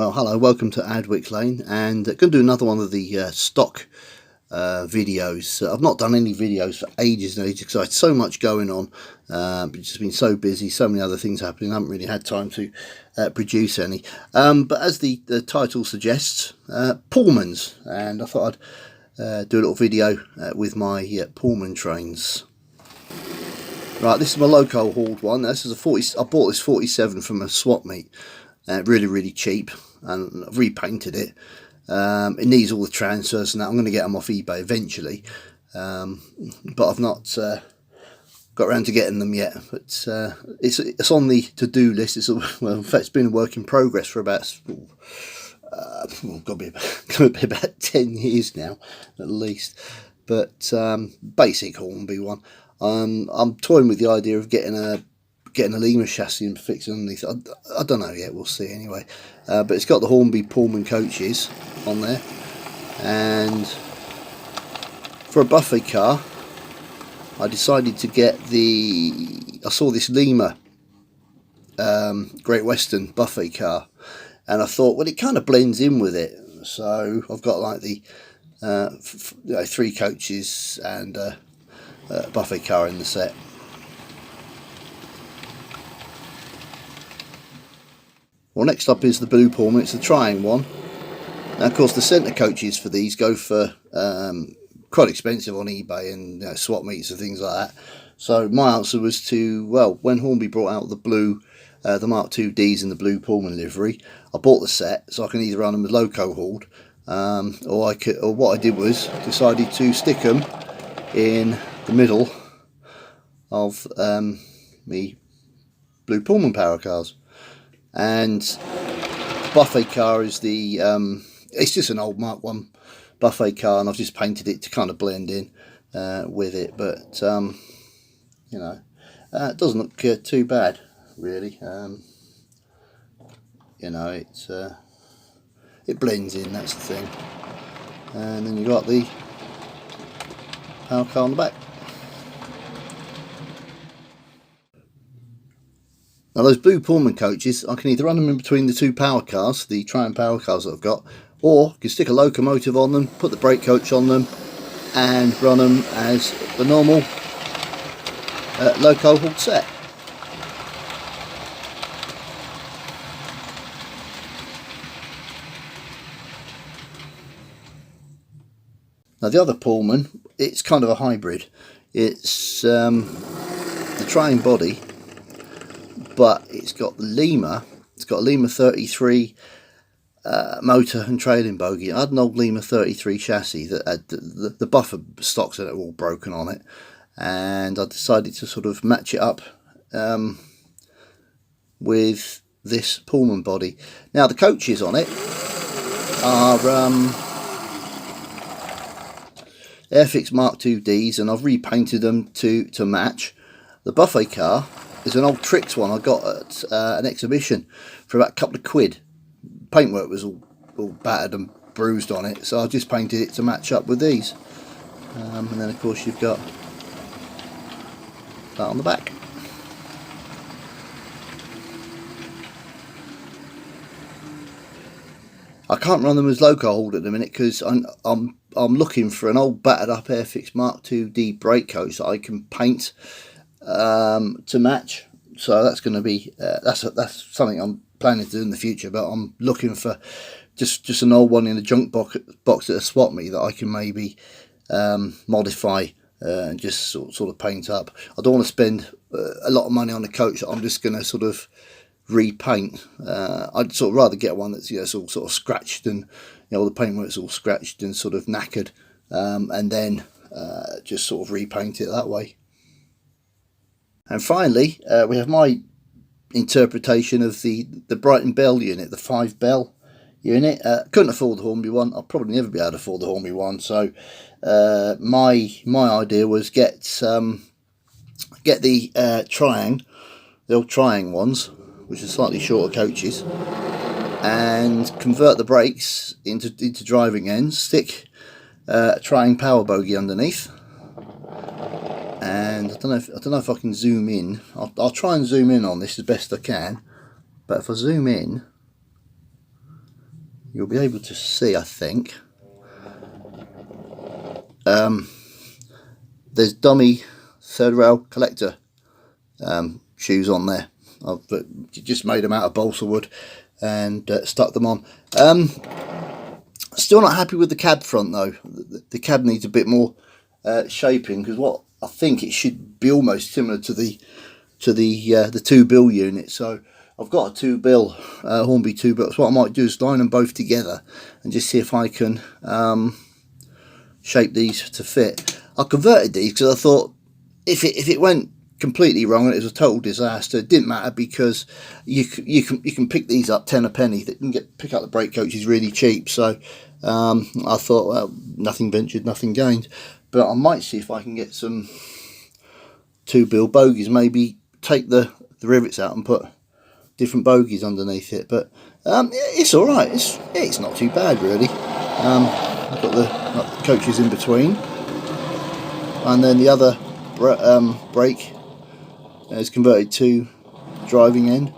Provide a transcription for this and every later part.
Well, hello, welcome to Adwick Lane, and going to do another one of the stock videos. I've not done any videos for ages and ages because I had so much going on. It's just been so busy, so many other things happening. I haven't really had time to produce any. But as the title suggests, Pullmans, and I thought I'd do a little video with my Pullman trains. Right, this is my local hauled one. This is a 40. I bought this 47 from a swap meet. Really cheap, and I've repainted it. It needs all the transfers and that. I'm going to get them off eBay eventually, but I've not got around to getting them yet. But it's on the to-do list. Well, in fact, it's been a work in progress for about got to be about 10 years now at least. But basic Hornby one. I'm toying with the idea of getting a Lima chassis and fixing underneath. I don't know yet, we'll see anyway. But it's got the Hornby Pullman coaches on there, and for a buffet car I decided to get I saw this Lima Great Western buffet car, and I thought, well, it kind of blends in with it. So I've got like the 3 coaches and a buffet car in the set. Well, next up is the blue Pullman. It's the trying one. Now, of course, the centre coaches for these go for quite expensive on eBay and swap meets and things like that. So my answer was to, well, when Hornby brought out the blue, the Mark II Ds in the blue Pullman livery, I bought the set so I can either run them as loco hauled, or what I did was decided to stick them in the middle of the blue Pullman power cars. And the buffet car is it's just an old Mark I buffet car, and I've just painted it to kind of blend in with it. But it doesn't look too bad really. It blends in, that's the thing. And then you've got the power car on the back. Now, those blue Pullman coaches, I can either run them in between the 2 power cars, the Triumph power cars that I've got, or I can stick a locomotive on them, put the brake coach on them, and run them as the normal loco hauled set. Now, the other Pullman, it's kind of a hybrid. It's the trying body, but it's got the Lima. It's got a Lima 33 motor and trailing bogie. I had an old Lima 33 chassis that had the buffer stocks that are all broken on it, and I decided to sort of match it up with this Pullman body. Now, the coaches on it are Airfix Mark II Ds, and I've repainted them to match. The buffet car is an old Tricks one I got at an exhibition for about a couple of quid. Paintwork was all battered and bruised on it, so I just painted it to match up with these. And then, of course, you've got that on the back. I can't run them as loco hauled at the minute because I'm looking for an old battered up Airfix Mark II D brake coach that I can paint to match. So that's going to be that's something I'm planning to do in the future, but I'm looking for just an old one in a junk box at a swap meet that I can maybe modify and just sort of paint up. I don't want to spend a lot of money on a coach that I'm just going to sort of repaint. I'd sort of rather get one that's it's all sort of scratched, and all the paintwork's all scratched and sort of knackered, and then just sort of repaint it that way. And finally, we have my interpretation of the Brighton Bell unit, the 5 Bell unit. Couldn't afford the Hornby one. I'll probably never be able to afford the Hornby one. So my idea was get the the old Triang ones, which are slightly shorter coaches, and convert the brakes into driving ends. Stick a Triang power bogie underneath. And I don't know if I can zoom in. I'll try and zoom in on this as best I can. But if I zoom in, you'll be able to see, I think, there's dummy third rail collector shoes on there. I've just made them out of balsa wood and stuck them on. Still not happy with the cab front though. The cab needs a bit more shaping, because what I think it should be almost similar to the 2-bill unit. So I've got a 2-bill Hornby 2-bill. So what I might do is line them both together and just see if I can shape these to fit. I converted these because I thought if it went completely wrong and it was a total disaster, it didn't matter, because you can pick these up 10 a penny. That can pick up the brake coaches really cheap. So I thought, well, nothing ventured, nothing gained. But I might see if I can get some 2-bill bogies, maybe take the rivets out and put different bogies underneath it. But it's all right. It's not too bad really. I've got the coaches in between, and then the other brake is converted to driving end.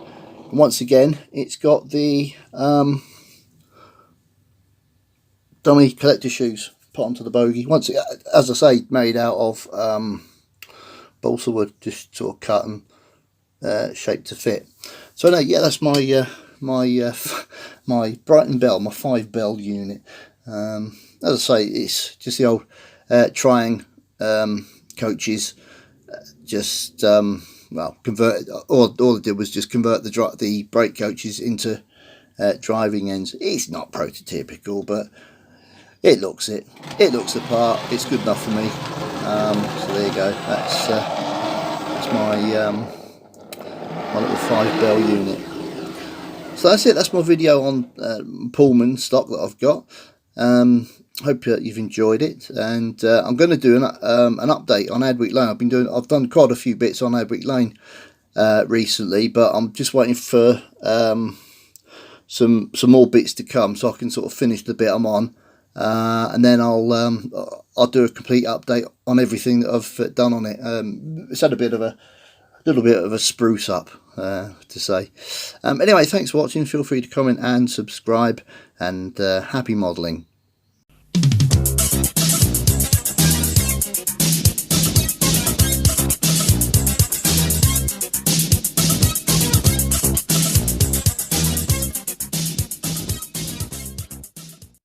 And once again, it's got the dummy collector shoes put onto the bogie. Once, as I say, made out of balsa wood, just sort of cut and shaped to fit. So no, yeah, that's my my Brighton Bell, my 5-bell unit. As I say, it's just the old trying coaches. Just well, converted. All I did was just convert the brake coaches into driving ends. It's not prototypical, but it looks the part. It's good enough for me. So there you go. That's my my little 5-bell unit. So that's it. That's my video on Pullman stock that I've got. Hope you've enjoyed it, and I'm going to do an update on Adwick Lane. I've done quite a few bits on Adwick Lane recently, but I'm just waiting for some more bits to come so I can sort of finish the bit I'm on, and then I'll do a complete update on everything that I've done on it. It's had a little bit of a spruce up, to say. Anyway, thanks for watching. Feel free to comment and subscribe, and happy modelling.